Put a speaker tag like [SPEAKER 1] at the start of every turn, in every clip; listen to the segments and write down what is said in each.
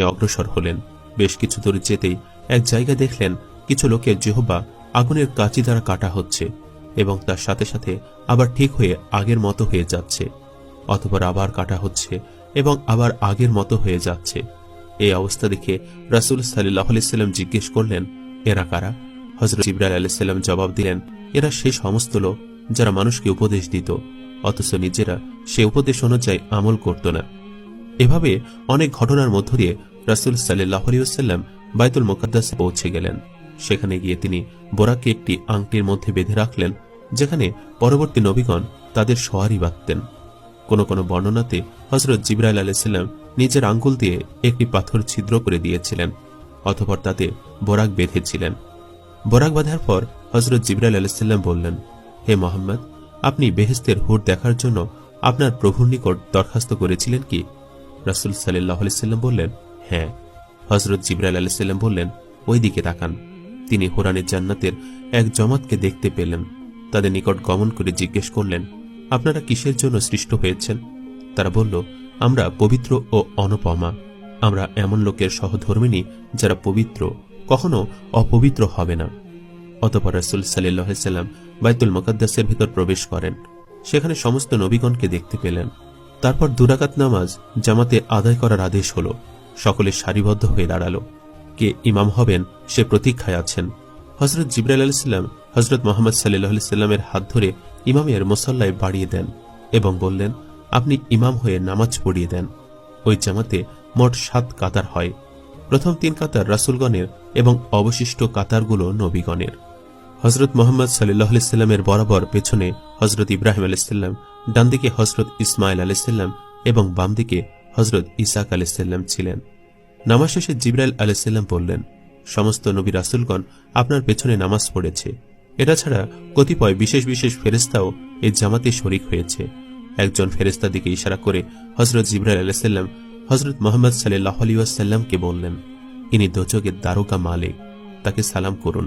[SPEAKER 1] অগ্রসর হলেন। বেশ কিছু দূর যেতেই এক জায়গায় দেখলেন কিছু লোকের জিহ্বা আগুনের কাঁচি দ্বারা কাটা হচ্ছে এবং তার সাথে সাথে আবার ঠিক হয়ে আগের মতো হয়ে যাচ্ছে, অতঃপর আবার কাটা হচ্ছে এবং আবার আগের মতো হয়ে যাচ্ছে। এই অবস্থা দেখে রাসূল সাল্লাল্লাহু আলাইহি সাল্লাম জিজ্ঞেস করলেন, এরা কারা? হযরত জিবরাইল আলাইহিস সালাম জবাব দিলেন, এরা সেই সমস্ত লোক যারা মানুষকে উপদেশ দিত অথচ নিজেরা সে উপদেশ অনুযায়ী আমল করত না। এভাবে অনেক ঘটনার মধ্য দিয়ে রাসূল সাল্লাল্লাহু আলাইহি ওয়াসাল্লাম বাইতুল মুকাদ্দাসে পৌঁছে গেলেন। সেখানে গিয়ে তিনি বোরাককে একটি আংটির মধ্যে বেঁধে রাখলেন, যেখানে পরবর্তী নবীগণ তাদের সওয়ারি বাঁধতেন। কোন কোন বর্ণনাতে হযরত জিবরাইল আলাইহিস সালাম নিজের আঙ্গুল দিয়ে একটি পাথর ছিদ্র করে দিয়েছিলেন, অতঃপর তাতে বোরাক বেঁধেছিলেন। বোরাক বাঁধার পর হযরত জিবরাইল আলাইহিস সালাম বললেন, হে মুহাম্মদ, আপনি বেহেশতের হুর দেখার জন্য আপনার প্রভুর নিকট দরখাস্ত করেছিলেন কি? রাসূল সাল্লাল্লাহু আলাইহি সাল্লাম বললেন, হ্যাঁ। হযরত জিবরাইল আলাইহিস সালাম বললেন, ওই দিকে তাকান। তিনি হুরানের জান্নাতের এক জমাতকে দেখতে পেলেন। তাদের নিকট গমন করে জিজ্ঞেস করলেন, আপনারা কিসের জন্য সৃষ্ট হয়েছেন? তারা বলল, আমরা পবিত্র ও অনুপমা। আমরা এমন লোকের সহধর্মিণী যারা পবিত্র, কখনো অপবিত্র হবে না। অতঃপর রাসূল সাল্লাল্লাহু আলাইহি সাল্লাম বাইতুল মুকাদ্দাসের ভিতর প্রবেশ করেন। সেখানে সমস্ত নবীগণকে দেখতে পেলেন। তারপর 2 রাকাত নামাজ জামাতে আদায় করার আদেশ হলো। সকলে সারিবদ্ধ হয়ে দাঁড়ালো। কে ইমাম হবেন সে প্রতীক্ষায় আছেন। হযরত জিবরাইল আলাইহিস সালাম হযরত মুহাম্মদ সাল্লাল্লাহু আলাইহি সাল্লামের হাত ধরে ইমামের মুসল্লায় বাড়িয়ে দেন এবং বললেন, আপনি ইমাম হয়ে নামাজ পড়িয়ে দেন। ওই জামাতে মোট 7 কাতার হয়। প্রথম 3 কাতার রাসূলগণের এবং অবশিষ্ট কাতারগুলো নবীগণের। হযরত মুহাম্মদ সাল্লাল্লাহু আলাইহি সাল্লামের বরাবর পেছনে হযরত ইব্রাহিম আলাইহিস সালাম, ডান দিকে হযরত ইসমাঈল আলাইহিস সালাম এবং বাম দিকে হযরত ইসাক আলাইহিস সালাম ছিলেন। নামাজ শেষে জিবরাইল আলাইহিস সালাম বললেন, সমস্ত নবী রাসূলগণ আপনার পেছনে নামাজ পড়েছে। এটা ছাড়া কতিপয় বিশেষ বিশেষ ফেরেশতাও এই জামাতে শরীক হয়েছে। একজন ফেরেশতার দিকে ইশারা করে হযরত জিবরাইল আলাইহিস সালাম হযরত মুহাম্মদ সাল্লাল্লাহু আলাইহি ওয়াসাল্লামকে বললেন, ইনি দোজখের দারোগা মালিক, তাকে সালাম করুন।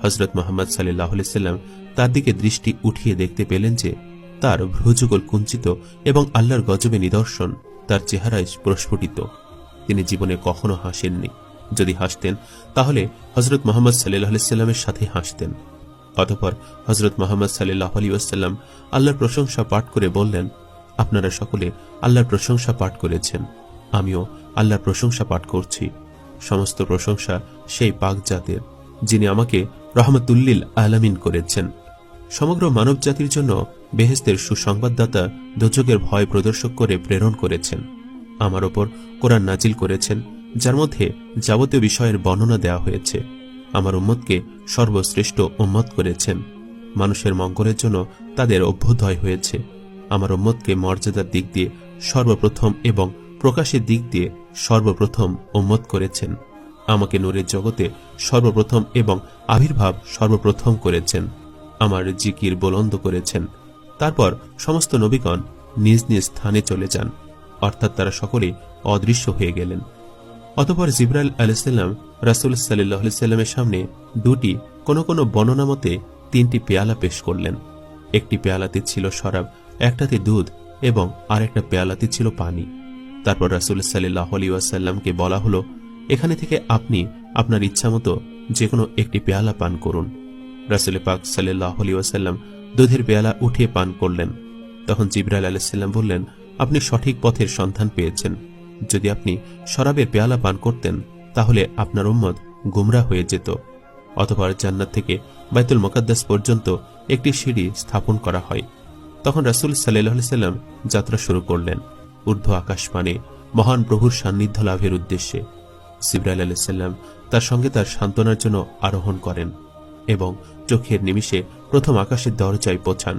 [SPEAKER 1] হযরত মুহাম্মদ সাল্লাল্লাহু আলাইহি ওয়াসাল্লাম তার দিকে দৃষ্টি উঠিয়ে দেখতে পেলেন যে তার ভ্রুযুগল কুঞ্চিত এবং আল্লাহর গজবে নিদর্শন তার চেহারায় প্রস্ফুটিত। তিনি জীবনে কখনো হাসেননি। যদি হাসতেন তাহলে হযরত মুহাম্মদ সাল্লাল্লাহু আলাইহি ওয়াসাল্লামের সাথে হাসতেন। অতঃপর হযরত মুহাম্মদ সাল্লাল্লাহু আলাইহি ওয়াসাল্লাম আল্লাহর প্রশংসা পাঠ করে বললেন, আপনারা সকলে আল্লাহর প্রশংসা পাঠ করেছেন, আমিও আল্লাহর প্রশংসা পাঠ করছি। সমস্ত প্রশংসা সেই পাক জাতের যিনি আমাকে রহমাতুল্লিল আলামিন করেছেন। সমগ্র মানব জাতির জন্য বেহেশতের সুসংবাদদাতা দোজখের ভয় প্রদর্শক করে প্রেরণ করেছেন। আমার ওপর কোরআন নাজিল করেছেন, যার মধ্যে যাবতীয় বিষয়ের বর্ণনা দেওয়া হয়েছে। আমার উম্মতকে সর্বশ্রেষ্ঠ উম্মত করেছেন। মানুষের মঙ্গলের জন্য তাদের অভ্যুদয় হয়েছে। আমার উম্মতকে মর্যাদার দিক দিয়ে সর্বপ্রথম এবং প্রকাশের দিক দিয়ে সর্বপ্রথম উম্মত করেছেন। আমাকে নূরের জগতে সর্বপ্রথম এবং আবির্ভাব সর্বপ্রথম করেছেন। আমার জিকির বুলন্দ করেছেন। তারপর সমস্ত নবীগণ নিজ নিজ স্থানে চলে যান, অর্থাৎ তারা সকলেই অদৃশ্য হয়ে গেলেন। অতঃপর জিবরাইল আলাইহিস সালাম রাসূল সাল্লাল্লাহু আলাইহি সাল্লামের সামনে 2টি, কোন কোন বর্ণনা মতে 3টি পেয়ালা পেশ করলেন। একটি পেয়ালাতে ছিল শরাব, একটাতে দুধ এবং আরেকটা পেয়ালাতে ছিল পানি। তারপর রাসূল সাল্লাল্লাহু আলাইহি ওয়াসাল্লামকে বলা হলো, এখানে থেকে আপনি আপনার ইচ্ছামতো যে কোনো একটি পেয়ালা পান করুন। রাসূল পাক সাল্লাল্লাহু আলাইহি ওয়াসাল্লাম দুধের পেয়ালা উঠিয়ে পান করলেন। তখন জিবরাইল আলাইহিস সালাম বললেন, আপনি সঠিক পথের সন্ধান পেয়েছেন। যদি আপনি শরাবের পেয়ালা পান করতেন তাহলে আপনার উম্মত গুমরাহ হয়ে যেত। অতঃপর জান্নাত থেকে বাইতুল মুকাদ্দাস পর্যন্ত একটি সিঁড়ি স্থাপন করা হয়। তখন রাসূল সাল্লাল্লাহু আলাইহি সাল্লাম যাত্রা শুরু করলেন ঊর্ধ্ব আকাশপানে মহান প্রভুর সান্নিধ্য লাভের উদ্দেশ্যে। জিবরাইল আলাইহিস সালাম তার সঙ্গে তার সান্ত্বনার জন্য আরোহণ করেন এবং চোখের নিমিষে প্রথম আকাশের দরজায় পৌঁছান।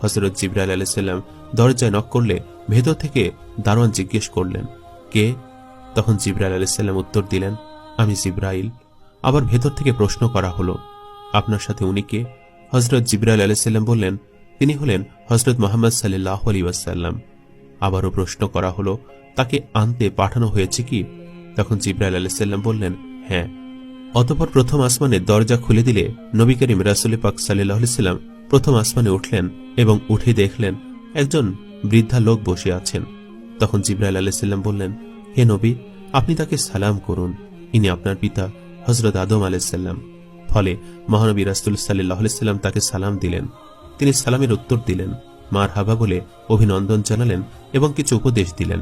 [SPEAKER 1] হযরত জিবরাইল আলাইহিস সালাম দরজায় নক করলে ভেতর থেকে দারোয়ান জিজ্ঞেস করলেন, কে? তখন জিবরাইল আলাইহিস সালাম উত্তর দিলেন, আমি জিবরাইল। আবার ভেতর থেকে প্রশ্ন করা হলো, আপনার সাথে উনি কে? হযরত জিবরাইল আলাইহিস সালাম বললেন, তিনি হলেন হযরত মুহাম্মদ সাল্লাল্লাহু আলাইহি ওয়াসাল্লাম। আবারও প্রশ্ন করা হলো, তাকে আনতে পাঠানো হয়েছে কি? তখন জিবরাইল আলাইহিস সালাম বললেন, হ্যাঁ। অতঃপর প্রথম আসমানের দরজা খুলে দিলে নবী করিম রাসূল পাক সাল্লাল্লাহু আলাইহি সাল্লাম প্রথম আসমানে উঠলেন এবং উঠে দেখলেন একজন বৃদ্ধা লোক বসে আছেন। তখন জিবরাইল আলাইহিস সালাম বললেন, হে নবী, আপনি তাকে সালাম করুন, ইনি আপনার পিতা হযরত আদম আলাইহিসসালাম। ফলে মহানবী রাসূল সাল্লাল্লাহু আলাইহি সাল্লাম তাকে সালাম দিলেন। তিনি সালামের উত্তর দিলেন, মারহাবা বলে অভিনন্দন জানালেন এবং কিছু উপদেশ দিলেন।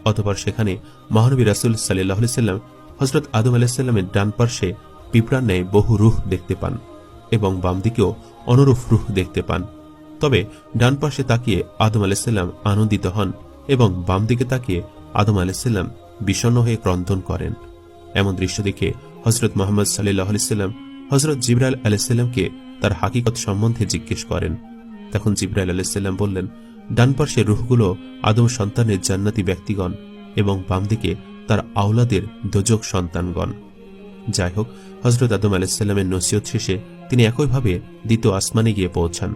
[SPEAKER 1] অতঃপর সেখানে মহানবী রাসূল সাল্লাল্লাহু আলাইহি সাল্লাম হযরত আদম আলাইহিস সালামের ডান পার্শ্বে পিঁপড়ার ন্যায় বহু রূহ দেখতে পান এবং বাম দিকেও অনুরূপ রূহ দেখতে পান। তবে ডান পাশে তাকিয়ে আদম আলাইহিস সালাম আনন্দিত হন এবং বাম দিকে তাকিয়ে আদম আলাইহিস সালাম বিষণ্ণ হয়ে ক্রন্দন করেন। এমন দৃশ্য দেখে হযরত মুহাম্মদ সাল্লাল্লাহু আলাইহি সাল্লাম হযরত জিবরাইল আলাইহিস সালামকে তার হাকিকত সম্বন্ধে জিজ্ঞেস করেন। তখন জিবরাইল আলাইহিস সালাম বললেন, ডান পাশে রূহগুলো আদম সন্তানের জান্নাতি ব্যক্তিগণ এবং বাম দিকে তার আওলাদের দোজখ সন্তানগণ। যাই হোক, হযরত আদম আলাইহিস সালামের নসিহত শেষে তিনি একইভাবে দ্বিতীয় আসমানে গিয়ে পৌঁছান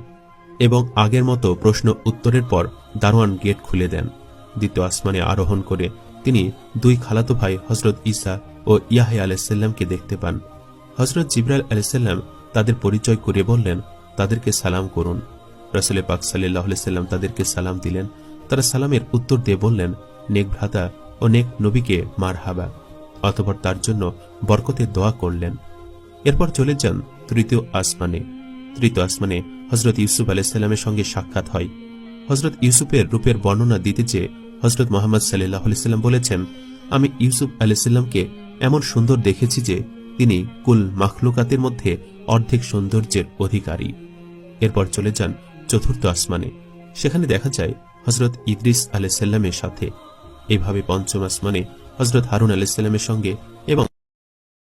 [SPEAKER 1] এবং আগের মতো প্রশ্ন উত্তরের পর দারোয়ান গেট খুলে দেন। দ্বিতীয় আসমানে আরোহণ করে তিনি দুই খালাতো ভাই হযরত ঈসা ও ইয়াহয়া আলাইহিস সালামকে দেখতে পান। হযরত জিবরাইল আলাইহিস সালাম তাদের পরিচয় করে বললেন, তাদেরকে সালাম করুন। রাসূল পাক সাল্লাল্লাহু আলাইহি সাল্লাম তাদেরকে সালাম দিলেন। তারা সালামের উত্তর দিয়ে বললেন, নেক ভ্রাতা ও নেক নবীকে মারহাবা। অতঃপর তার জন্য বরকতের দোয়া করলেন। এরপর চলে যান তৃতীয় আসমানে। তৃতীয় আসমানে হযরত ইউসুফ আলাইহিস সালামের সঙ্গে সাক্ষাৎ হয়। হযরত ইউসুফের রূপের বর্ণনা দিতে চেয়ে হযরত মুহাম্মদ সাল্লাল্লাহু আলাইহি সাল্লাম বলেছেন, আমি ইউসুফ আলাইহিস সালামকে এমন সুন্দর দেখেছি যে তিনি কুল মাখলুকাতের মধ্যে অর্ধেক সৌন্দর্যের অধিকারী। এরপর চলে যান চতুর্থ আসমানে। সেখানে দেখা যায় হযরত ইদ্রিস আলাইহিস সালামের সাথে। এভাবে পঞ্চম আসমানে হযরত হারুন আলাইহিস সালামের সঙ্গে এবং